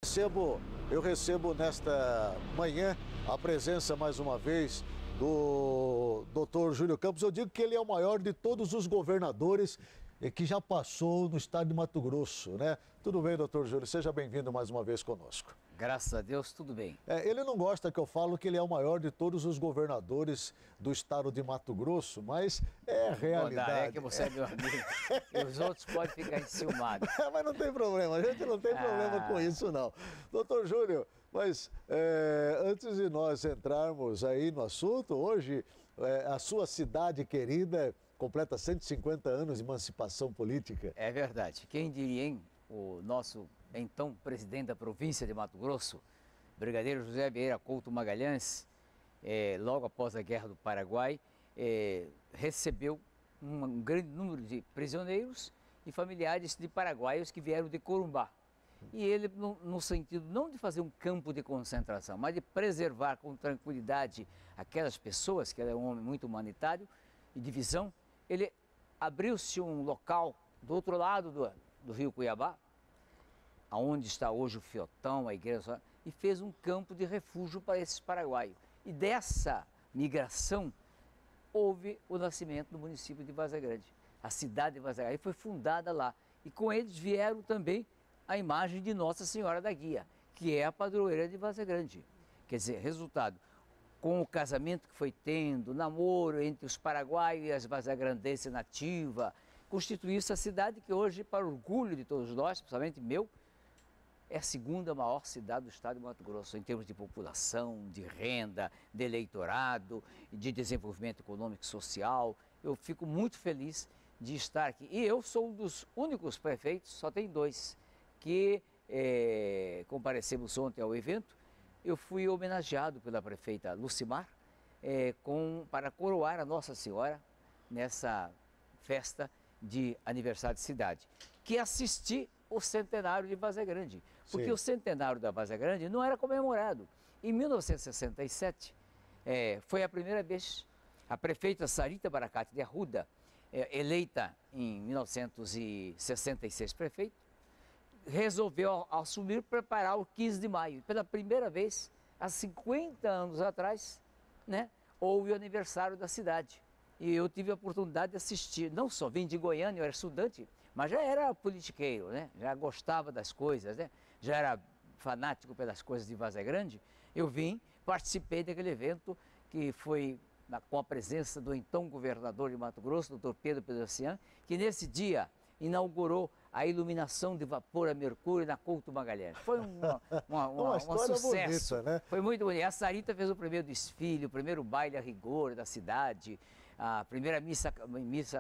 Eu recebo nesta manhã a presença mais uma vez do Dr. Júlio Campos. Eu digo que ele é o maior de todos os governadores que já passou no estado de Mato Grosso, né? Tudo bem, doutor Júlio? Seja bem-vindo mais uma vez conosco. Graças a Deus, tudo bem. Ele não gosta que eu falo que ele é o maior de todos os governadores do estado de Mato Grosso, mas é a realidade. É que você é meu amigo. E os outros podem ficar enciumados. Mas não tem problema, a gente não tem problema com isso, não. Doutor Júlio, mas antes de nós entrarmos aí no assunto, hoje a sua cidade querida completa 150 anos de emancipação política. É verdade. Quem diria, hein? O nosso então presidente da província de Mato Grosso, brigadeiro José Vieira Couto Magalhães, logo após a Guerra do Paraguai, recebeu um grande número de prisioneiros e familiares de paraguaios que vieram de Corumbá. E ele, no sentido não de fazer um campo de concentração, mas de preservar com tranquilidade aquelas pessoas, que ele é um homem muito humanitário e de visão, ele abriu-se um local do outro lado do rio Cuiabá, aonde está hoje o Fiotão, a igreja, e fez um campo de refúgio para esses paraguaios. E dessa migração houve o nascimento do município de Várzea Grande. A cidade de Várzea Grande foi fundada lá. E com eles vieram também a imagem de Nossa Senhora da Guia, que é a padroeira de Várzea Grande. Quer dizer, resultado, com o casamento que foi tendo, namoro entre os paraguaios e as vazagrandenses nativas, constituiu-se a cidade que hoje, para orgulho de todos nós, principalmente meu, é a segunda maior cidade do estado de Mato Grosso, em termos de população, de renda, de eleitorado, de desenvolvimento econômico e social. Eu fico muito feliz de estar aqui. E eu sou um dos únicos prefeitos, só tem dois, que comparecemos ontem ao evento. Eu fui homenageado pela prefeita Lucimar para coroar a Nossa Senhora nessa festa de aniversário de cidade, que assisti o centenário de Várzea Grande, porque Sim. O centenário da Várzea Grande não era comemorado. Em 1967, foi a primeira vez a prefeita Sarita Baracate de Arruda, eleita em 1966 prefeito, resolveu assumir, preparar o 15 de maio. Pela primeira vez, há 50 anos atrás, né, houve o aniversário da cidade. E eu tive a oportunidade de assistir, não só vim de Goiânia, eu era estudante, mas já era politiqueiro, né? Já gostava das coisas, né? Já era fanático pelas coisas de Várzea Grande. Eu vim, participei daquele evento que foi com a presença do então governador de Mato Grosso, Dr. Pedro Pedrocian, que nesse dia inaugurou a iluminação de vapor a mercúrio na Couto Magalhães. Foi um sucesso. Bonita, né? Foi muito bonito. A Sarita fez o primeiro desfile, o primeiro baile a rigor da cidade, a primeira missa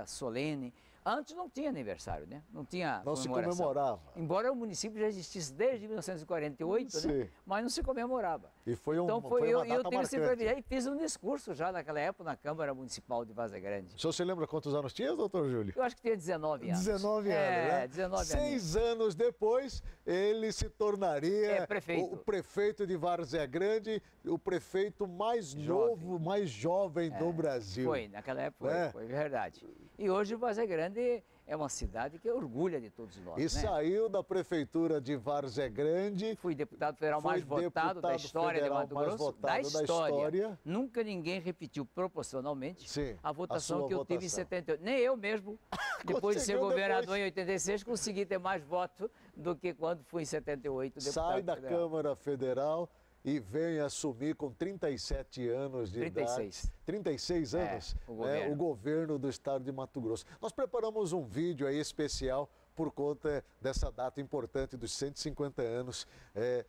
solene. Antes não tinha aniversário, né? Não tinha Não se comemorava. Embora o município já existisse desde 1948, né? Mas não se comemorava. E foi então uma data eu tive esse marcante. privilégio e fiz um discurso já naquela época na Câmara Municipal de Várzea Grande. O senhor se lembra quantos anos tinha, doutor Júlio? Eu acho que tinha 19 anos. 19 anos, né? 19 anos. 6 anos depois, ele se tornaria prefeito. o prefeito de Várzea Grande, o prefeito mais novo, mais jovem do Brasil. Foi, naquela época foi verdade. E hoje Várzea Grande é uma cidade que orgulha de todos nós. E saiu da prefeitura de Várzea Grande. Fui deputado federal mais votado da história de Mato Grosso. Da história. Nunca ninguém repetiu proporcionalmente a votação que eu tive em 78. Nem eu mesmo, depois de ser governador em 86, consegui ter mais votos do que quando fui em 78 deputado Sai da federal. Câmara Federal e vem assumir com 37 anos de 36. idade. 36 anos, o governo do estado de Mato Grosso. Nós preparamos um vídeo aí especial por conta dessa data importante dos 150 anos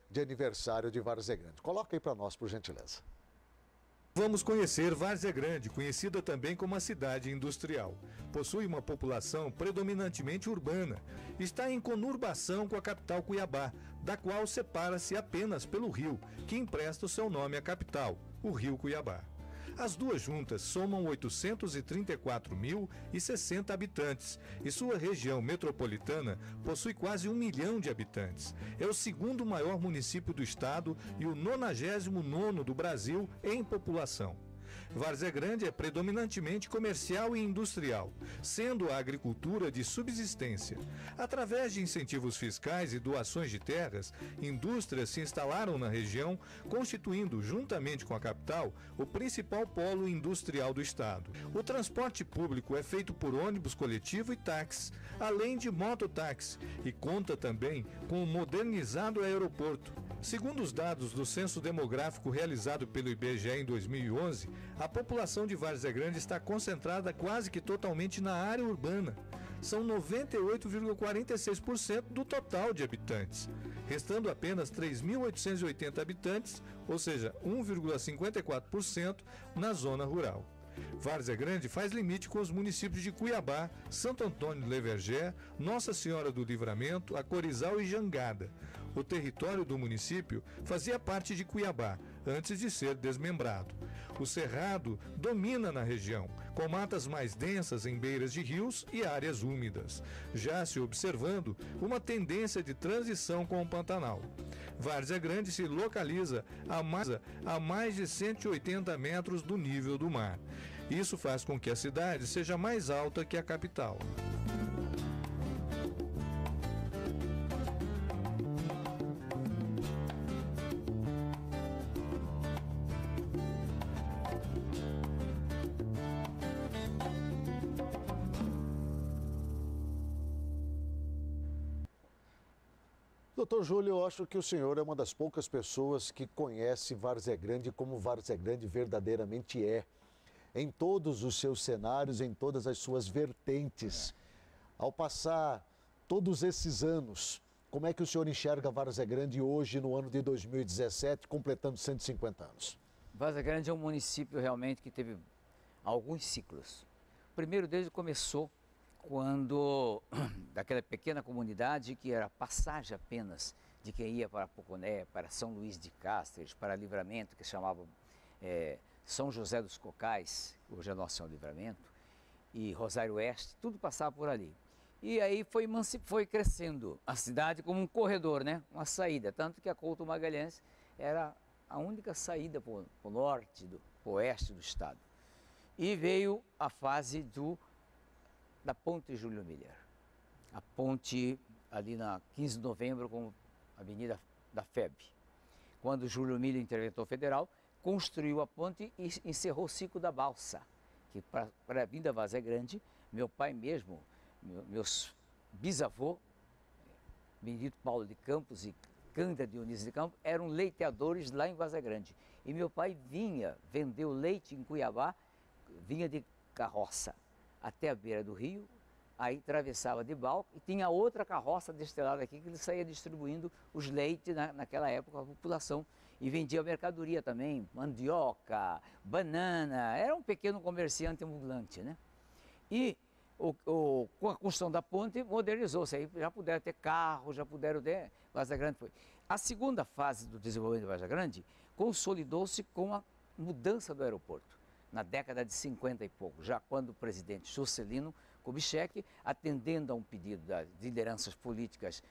de aniversário de Várzea Grande. Coloca aí para nós, por gentileza. Vamos conhecer Várzea Grande, conhecida também como a cidade industrial. Possui uma população predominantemente urbana. Está em conurbação com a capital Cuiabá, da qual separa-se apenas pelo rio, que empresta o seu nome à capital, o Rio Cuiabá. As duas juntas somam 834.060 habitantes e sua região metropolitana possui quase 1 milhão de habitantes. É o segundo maior município do estado e o 99º do Brasil em população. Várzea Grande é predominantemente comercial e industrial, sendo a agricultura de subsistência. Através de incentivos fiscais e doações de terras, indústrias se instalaram na região, constituindo, juntamente com a capital, o principal polo industrial do estado. O transporte público é feito por ônibus coletivo e táxi, além de mototáxi, e conta também com um modernizado aeroporto. Segundo os dados do Censo Demográfico realizado pelo IBGE em 2011, a população de Várzea Grande está concentrada quase que totalmente na área urbana. São 98,46% do total de habitantes, restando apenas 3.880 habitantes, ou seja, 1,54% na zona rural. Várzea Grande faz limite com os municípios de Cuiabá, Santo Antônio do Levergé, Nossa Senhora do Livramento, Acorizal e Jangada. O território do município fazia parte de Cuiabá, antes de ser desmembrado. O Cerrado domina na região, com matas mais densas em beiras de rios e áreas úmidas, já se observando uma tendência de transição com o Pantanal. Várzea Grande se localiza a mais de 180 metros do nível do mar. Isso faz com que a cidade seja mais alta que a capital. Doutor Júlio, eu acho que o senhor é uma das poucas pessoas que conhece Várzea Grande como Várzea Grande verdadeiramente é, em todos os seus cenários, em todas as suas vertentes. Ao passar todos esses anos, como é que o senhor enxerga Várzea Grande hoje, no ano de 2017, completando 150 anos? Várzea Grande é um município realmente que teve alguns ciclos. O primeiro deles começou quando, daquela pequena comunidade que era passagem apenas de quem ia para Poconé, para São Luís de Cáceres, para Livramento, que chamava São José dos Cocais, hoje é Nossa Senhora do Livramento, e Rosário Oeste, tudo passava por ali. E aí foi crescendo a cidade como um corredor, né? Uma saída, tanto que a Couto Magalhães era a única saída para o norte, para o oeste do estado. E veio a fase da Ponte Júlio Miller. A ponte ali na 15 de novembro com a Avenida da FEB. Quando Júlio Miller, interventor federal, construiu a ponte e encerrou o ciclo da balsa, que para a vinda a Várzea Grande, meu pai mesmo, meus bisavô, Benedito Paulo de Campos e Cândida Dionísio de Campos, eram leiteadores lá em Várzea Grande. E meu pai vinha vender o leite em Cuiabá, vinha de carroça até a beira do rio, aí atravessava de balsa e tinha outra carroça destelada aqui que ele saía distribuindo os leites naquela época à população e vendia mercadoria também, mandioca, banana, era um pequeno comerciante ambulante, né? E com a construção da ponte modernizou-se, aí já puderam ter carro, já puderam ter, Várzea Grande foi. A segunda fase do desenvolvimento de Várzea Grande consolidou-se com a mudança do aeroporto. Na década de 50 e pouco, já quando o presidente Juscelino Kubitschek, atendendo a um pedido das lideranças políticas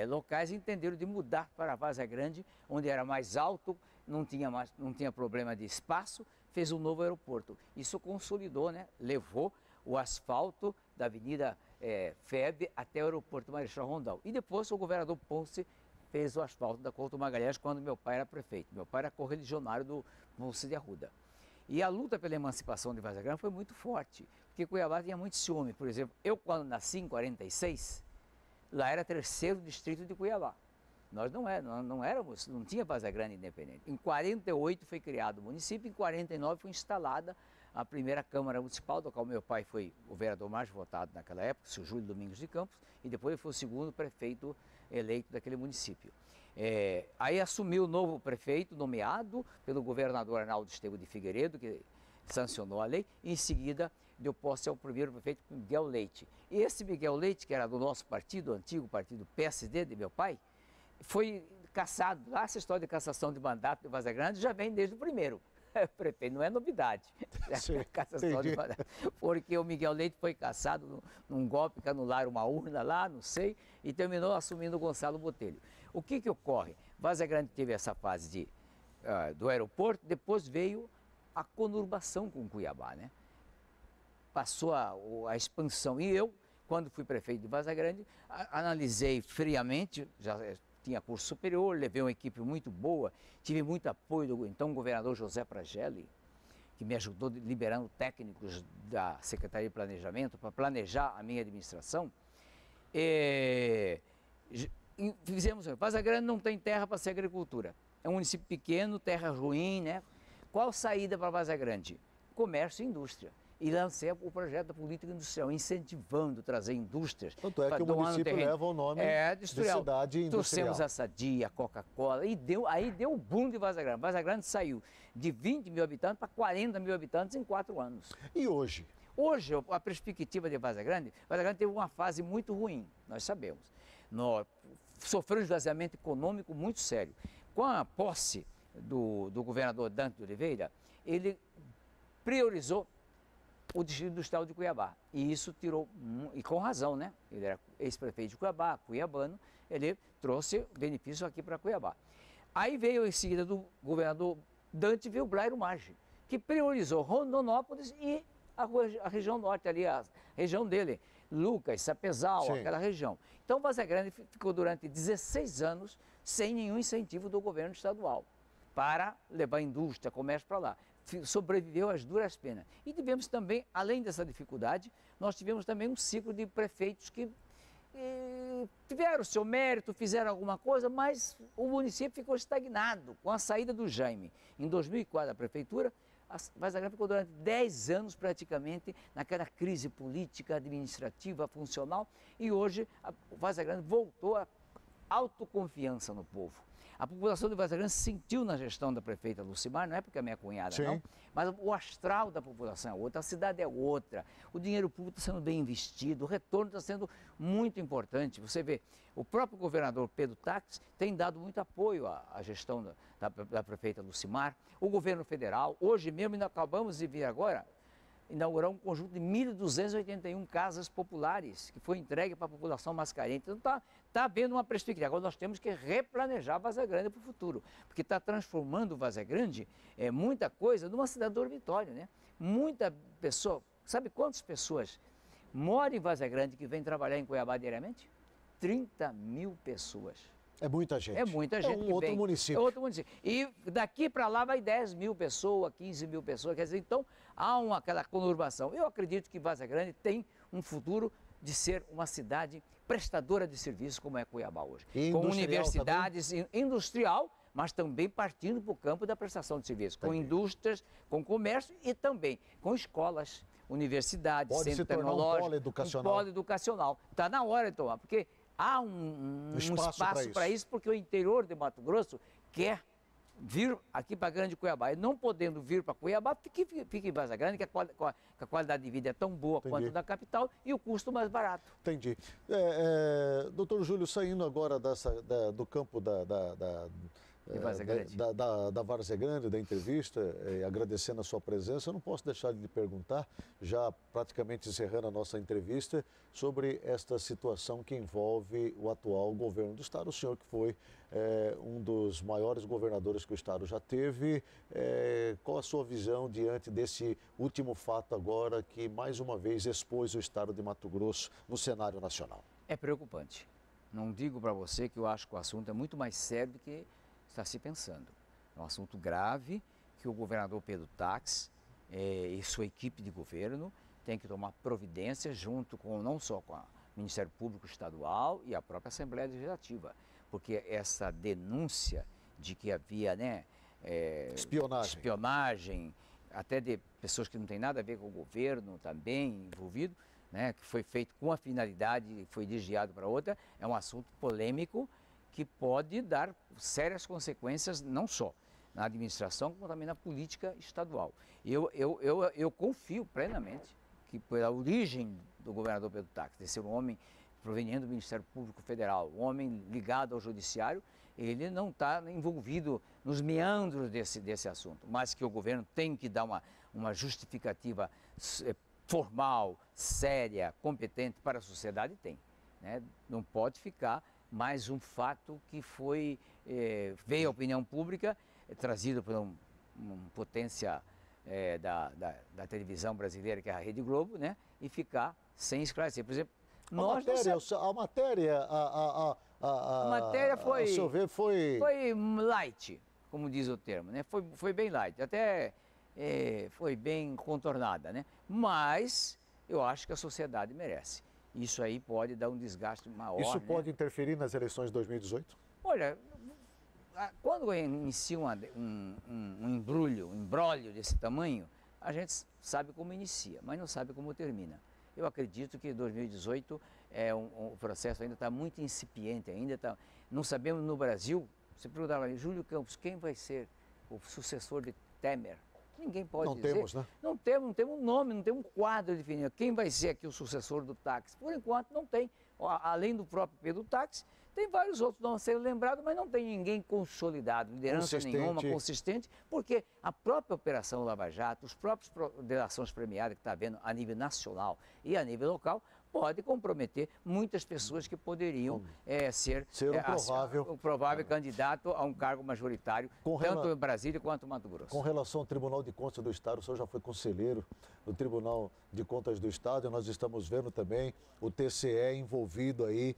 locais, entenderam de mudar para Várzea Grande, onde era mais alto, não tinha problema de espaço, fez um novo aeroporto. Isso consolidou, né? Levou o asfalto da Avenida FEB até o aeroporto Marechal Rondão. E depois o governador Ponce fez o asfalto da Couto Magalhães quando meu pai era prefeito. Meu pai era correligionário do Ponce de Arruda. E a luta pela emancipação de Várzea Grande foi muito forte, porque Cuiabá tinha muito ciúme. Por exemplo, eu quando nasci em 46, lá era terceiro distrito de Cuiabá. Nós não tinha Várzea Grande independente. Em 48 foi criado o município, em 49 foi instalada a primeira Câmara Municipal, do qual meu pai foi o vereador mais votado naquela época, o seu Júlio Domingos de Campos, e depois ele foi o segundo prefeito eleito daquele município. Aí assumiu o novo prefeito, nomeado pelo governador Arnaldo Estevão de Figueiredo, que sancionou a lei, e em seguida deu posse ao primeiro prefeito, Miguel Leite. E esse Miguel Leite, que era do nosso partido, o antigo partido PSD de meu pai, foi cassado. Essa história de cassação de mandato de Várzea Grande já vem desde o primeiro prefeito, não é novidade. Sim, Cassação de mandato, porque o Miguel Leite foi cassado num golpe que anularam uma urna lá, não sei, e terminou assumindo o Gonçalo Botelho. O que ocorre? Várzea Grande teve essa fase do aeroporto, depois veio a conurbação com Cuiabá, né? Passou a expansão. E eu, quando fui prefeito de Varza Grande, analisei friamente, já tinha curso superior, levei uma equipe muito boa, tive muito apoio do então governador José Pragelli, que me ajudou liberando técnicos da Secretaria de Planejamento para planejar a minha administração. Fizemos, Varza Grande não tem terra para ser agricultura. É um município pequeno, terra ruim, né? Qual saída para Varza Grande? Comércio e indústria. E lancei o projeto da política industrial, incentivando trazer indústrias. Tanto é que o município leva o nome de cidade industrial. Trouxemos a Sadia, a Coca-Cola, e aí deu o boom de Varza Grande. Varza Grande saiu de 20 mil habitantes para 40 mil habitantes em 4 anos. E hoje? Hoje, a perspectiva de Varza Grande teve uma fase muito ruim, nós sabemos. Sofreu um esvaziamento econômico muito sério. Com a posse do governador Dante de Oliveira, ele priorizou o Distrito Industrial de Cuiabá. E isso tirou, e com razão, né? Ele era ex-prefeito de Cuiabá, cuiabano, ele trouxe benefício aqui para Cuiabá. Aí veio em seguida do governador Dante, veio Blairo Maggi, que priorizou Rondonópolis e a região norte ali, a região dele, Lucas, Sapezal, sim, aquela região. Então, Varza Grande ficou durante 16 anos sem nenhum incentivo do governo estadual para levar indústria, comércio para lá. Sobreviveu às duras penas. E tivemos também, além dessa dificuldade, nós tivemos também um ciclo de prefeitos que tiveram seu mérito, fizeram alguma coisa, mas o município ficou estagnado com a saída do Jaime. Em 2004, a prefeitura, a Varza Grande ficou durante 10 anos praticamente naquela crise política, administrativa, funcional, e hoje a Varza Grande voltou a autoconfiança no povo. A população de Varza Grande sentiu na gestão da prefeita Lucimar, não é porque é minha cunhada, sim, não, mas o astral da população é outra, a cidade é outra, o dinheiro público está sendo bem investido, o retorno está sendo muito importante. Você vê, o próprio governador Pedro Taques tem dado muito apoio à gestão da prefeita Lucimar, o governo federal, hoje mesmo, ainda acabamos de vir agora, inaugurar um conjunto de 1.281 casas populares, que foi entregue para a população mais carente. Então está havendo uma perspectiva. Agora nós temos que replanejar Varza Grande para o futuro, porque está transformando Varza Grande, muita coisa, numa cidade dormitório, né? Muita pessoa, sabe quantas pessoas moram em Varza Grande que vêm trabalhar em Cuiabá diariamente? 30 mil pessoas. É muita gente. É muita gente. É outro município. É outro município. E daqui para lá vai 10 mil pessoas, 15 mil pessoas. Quer dizer, então há aquela conurbação. Eu acredito que Varza Grande tem um futuro de ser uma cidade prestadora de serviços como é Cuiabá hoje. Com universidades, industrial, mas também partindo para o campo da prestação de serviços. Com indústrias, com comércio e também com escolas, universidades, centro tecnológico. Um polo educacional. Está na hora de tomar, porque há um espaço para isso, porque o interior de Mato Grosso quer vir aqui para Grande Cuiabá. E não podendo vir para Cuiabá, fica em Varza Grande, que a qualidade de vida é tão boa quanto da capital e o custo mais barato. Entendi. Doutor Júlio, saindo agora do campo da Varza Grande, da entrevista, agradecendo a sua presença, eu não posso deixar de lhe perguntar, já praticamente encerrando a nossa entrevista, sobre esta situação que envolve o atual governo do Estado. O senhor que foi um dos maiores governadores que o Estado já teve, qual a sua visão diante desse último fato agora que mais uma vez expôs o Estado de Mato Grosso no cenário nacional? É preocupante. Não digo para você que eu acho que o assunto é muito mais sério do que está se pensando. É um assunto grave que o governador Pedro Taques e sua equipe de governo tem que tomar providências junto com, não só com o Ministério Público Estadual e a própria Assembleia Legislativa, porque essa denúncia de que havia espionagem, até de pessoas que não têm nada a ver com o governo também envolvido, né, que foi feito com a finalidade e foi desviado para outra, é um assunto polêmico que pode dar sérias consequências, não só na administração, como também na política estadual. Eu confio plenamente que, pela origem do governador Pedro Taques, de ser um homem proveniente do Ministério Público Federal, um homem ligado ao Judiciário, ele não está envolvido nos meandros desse assunto, mas que o governo tem que dar uma justificativa formal, séria, competente para a sociedade, tem. Né? Não pode ficar mais um fato que veio à opinião pública, trazido por uma potência da televisão brasileira, que é a Rede Globo, né? E ficar sem esclarecer. Por exemplo, A nós matéria, a matéria foi, ao seu ver, foi light, como diz o termo, né? Foi bem light, até foi bem contornada, né? Mas eu acho que a sociedade merece. Isso aí pode dar um desgaste maior. Isso né? pode interferir nas eleições de 2018? Olha, quando inicia um embrulho, um imbróglio desse tamanho, a gente sabe como inicia, mas não sabe como termina. Eu acredito que 2018 o processo ainda está muito incipiente, não sabemos no Brasil. Você perguntava ali, Júlio Campos, quem vai ser o sucessor de Temer? Ninguém pode dizer. Não temos, né? Não temos um nome, não temos um quadro definido. Quem vai ser aqui o sucessor do táxi? Por enquanto não tem. Além do próprio Pedro Táxi, tem vários outros não a serem lembrados, mas não tem ninguém consolidado, liderança nenhuma, consistente, porque a própria Operação Lava Jato, os próprios delações premiadas que está havendo a nível nacional e a nível local, pode comprometer muitas pessoas que poderiam ser um provável candidato a um cargo majoritário, tanto em Brasília quanto em Mato Grosso. Com relação ao Tribunal de Contas do Estado, o senhor já foi conselheiro do Tribunal de Contas do Estado, e nós estamos vendo também o TCE envolvido aí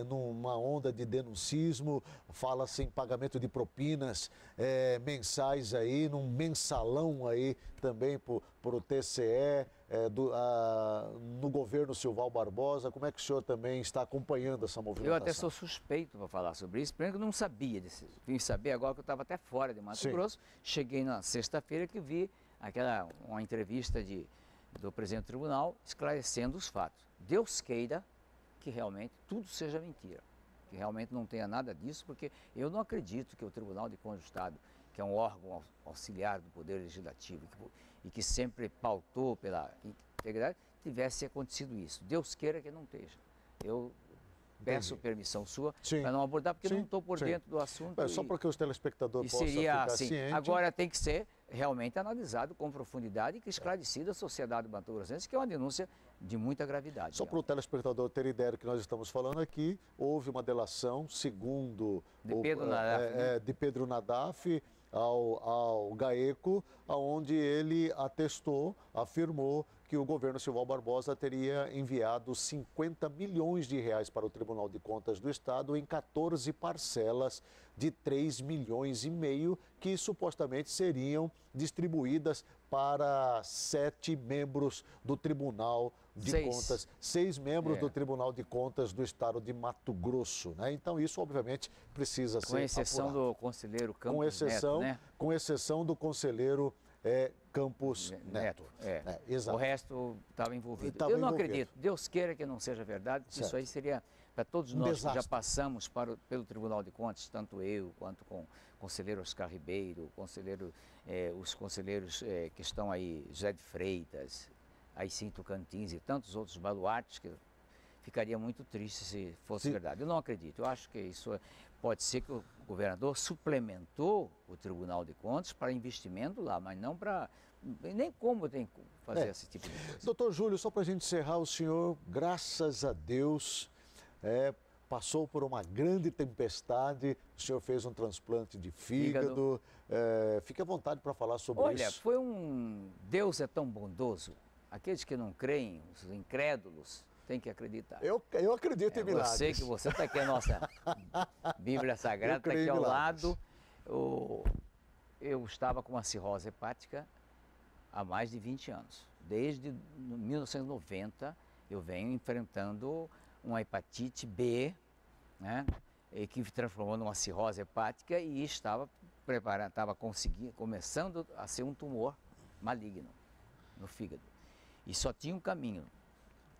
numa onda de denuncismo, fala-se em pagamento de propinas mensais aí, num mensalão aí também por o TCE, no governo Silval Barbosa. Como é que o senhor também está acompanhando essa movimentação? Eu até sou suspeito para falar sobre isso, primeiro que eu não sabia disso. Vim saber agora que eu estava até fora de Mato Grosso. Cheguei na sexta-feira que vi uma entrevista do presidente do tribunal esclarecendo os fatos. Deus queira que realmente tudo seja mentira, que realmente não tenha nada disso, porque eu não acredito que o Tribunal de Contas do Estado, que é um órgão auxiliar do Poder Legislativo e que sempre pautou pela integridade, tivesse acontecido isso. Deus queira que não esteja. Eu peço permissão sua para não abordar, porque não estou por dentro do assunto. Só para que os telespectadores possam ficar assim, cientes. Agora tem que ser realmente analisado com profundidade e esclarecida a sociedade mato-grossense, que é uma denúncia de muita gravidade. Só para o telespectador ter ideia do que nós estamos falando aqui, houve uma delação, segundo de Pedro Nadaf ao GAECO, onde ele afirmou que o governo Silval Barbosa teria enviado 50 milhões de reais para o Tribunal de Contas do Estado em 14 parcelas de 3 milhões e meio, que supostamente seriam distribuídas para 7 membros do Tribunal de Contas, 6 membros do Tribunal de Contas do Estado de Mato Grosso, né? Então isso obviamente precisa ser com exceção do conselheiro Campos Neto, né? Com exceção do conselheiro Campos Neto. Exato. O resto estava envolvido. Eu não acredito. Deus queira que não seja verdade, porque isso aí seria para todos nós que já passamos pelo Tribunal de Contas, tanto eu quanto com o conselheiro Oscar Ribeiro, os conselheiros que estão aí, José de Freitas, Aicinto Tocantins e tantos outros baluartes, que ficaria muito triste se fosse verdade. Eu não acredito. Eu acho que isso pode ser que o governador suplementou o Tribunal de Contas para investimento lá, mas não para... Nem como tem que fazer esse tipo de coisa. Doutor Júlio, só para a gente encerrar, o senhor, graças a Deus, passou por uma grande tempestade, o senhor fez um transplante de fígado. Fique à vontade para falar sobre isso. Olha, Deus é tão bondoso. Aqueles que não creem, os incrédulos, têm que acreditar. Eu acredito em milagres. Sei que você está aqui, a nossa Bíblia Sagrada está aqui ao lado. Eu estava com uma cirrose hepática há mais de 20 anos. Desde 1990 eu venho enfrentando uma hepatite B, né, que me transformou numa cirrose hepática e estava começando a ser um tumor maligno no fígado. E só tinha um caminho.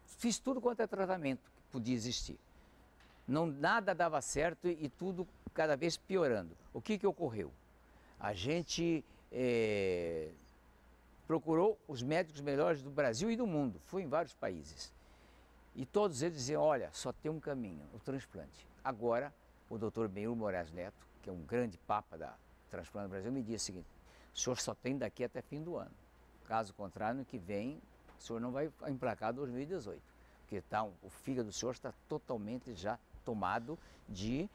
Fiz tudo quanto é tratamento que podia existir. Nada dava certo e tudo cada vez piorando. O que ocorreu? A gente procurou os médicos melhores do Brasil e do mundo. Fui em vários países. E todos eles diziam, olha, só tem um caminho, o transplante. Agora, o doutor Benhur Moraes Neto, que é um grande papa da transplante do Brasil, me disse o seguinte, o senhor só tem daqui até fim do ano. Caso contrário, no que vem, o senhor não vai emplacar 2018. Porque o fígado do senhor está totalmente já tomado de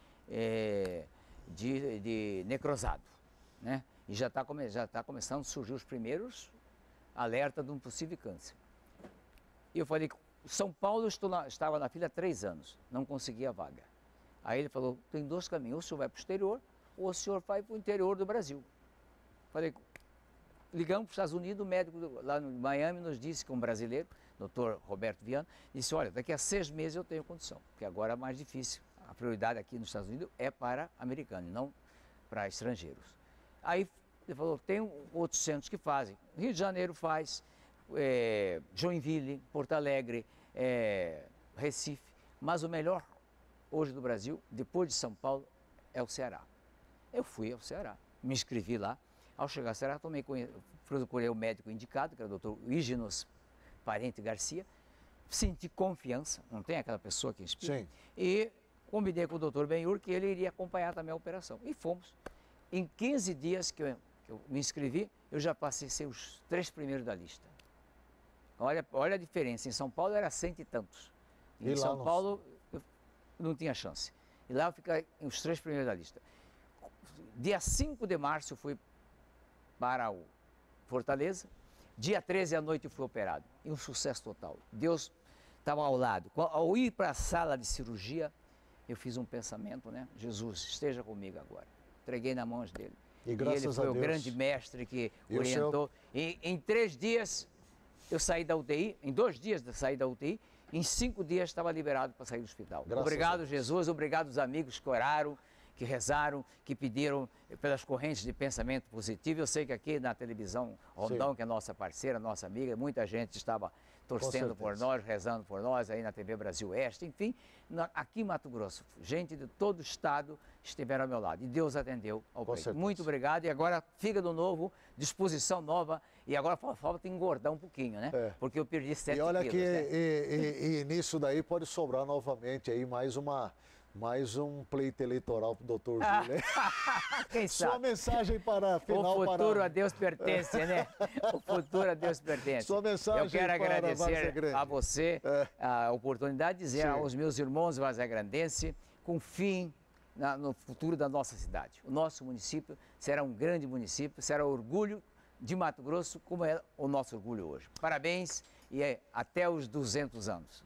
necrosado, né? E já está começando a surgir os primeiros alertas de um possível câncer. E eu falei, São Paulo estava na fila há 3 anos, não conseguia vaga. Aí ele falou, tem 2 caminhos, ou o senhor vai para o exterior, ou o senhor vai para o interior do Brasil. Falei, ligamos para os Estados Unidos, o médico lá no Miami nos disse que um brasileiro, Dr. Roberto Viana, disse, olha, daqui a 6 meses eu tenho condição, porque agora é mais difícil. A prioridade aqui nos Estados Unidos é para americanos, não para estrangeiros. Aí ele falou, tem outros centros que fazem. Rio de Janeiro faz, Joinville, Porto Alegre, Recife, mas o melhor hoje do Brasil, depois de São Paulo, é o Ceará. Eu fui ao Ceará, me inscrevi lá. Ao chegar ao Ceará, procurei o médico indicado, que era o Dr. Híginos Parente Garcia, senti confiança, não tem aquela pessoa que inspira? Sim. E combinei com o Dr. Benhur que ele iria acompanhar também a operação. E fomos. Em 15 dias que eu me inscrevi, eu já passei a ser os 3 primeiros da lista. Olha a diferença, em São Paulo era 100 e tantos. E em São Paulo eu não tinha chance. E lá eu fiquei os 3 primeiros da lista. Dia 5 de março eu fui para o Fortaleza, dia 13 à noite eu fui operado. E um sucesso total. Deus estava ao lado. Ao ir para a sala de cirurgia, eu fiz um pensamento, né? Jesus, esteja comigo agora. Entreguei nas mãos dele. E graças ele foi a o Deus. grande mestre que E orientou. E em 3 dias eu saí da UTI, em 2 dias de sair da UTI, em 5 dias estava liberado para sair do hospital. Graças Obrigado, Jesus, obrigado aos amigos que oraram, que rezaram, que pediram pelas correntes de pensamento positivo. Eu sei que aqui na televisão Rondão, Sim. que é nossa parceira, nossa amiga, muita gente estava torcendo por nós, rezando por nós, aí na TV Brasil Oeste, enfim, aqui em Mato Grosso, gente de todo o estado estiveram ao meu lado e Deus atendeu ao pleito. Muito obrigado e agora fígado novo, disposição nova e agora falta engordar um pouquinho, né? Porque eu perdi 7 quilos. E olha que né? nisso daí pode sobrar novamente aí mais um pleito eleitoral para o doutor Júlio. Quem sabe? Sua mensagem para a final. O futuro a Deus pertence, né? O futuro a Deus pertence. Sua mensagem Eu quero para agradecer a você a oportunidade de dizer aos meus irmãos vazagrandenses, confiem no futuro da nossa cidade. O nosso município será um grande município, será orgulho de Mato Grosso, como é o nosso orgulho hoje. Parabéns e até os 200 anos.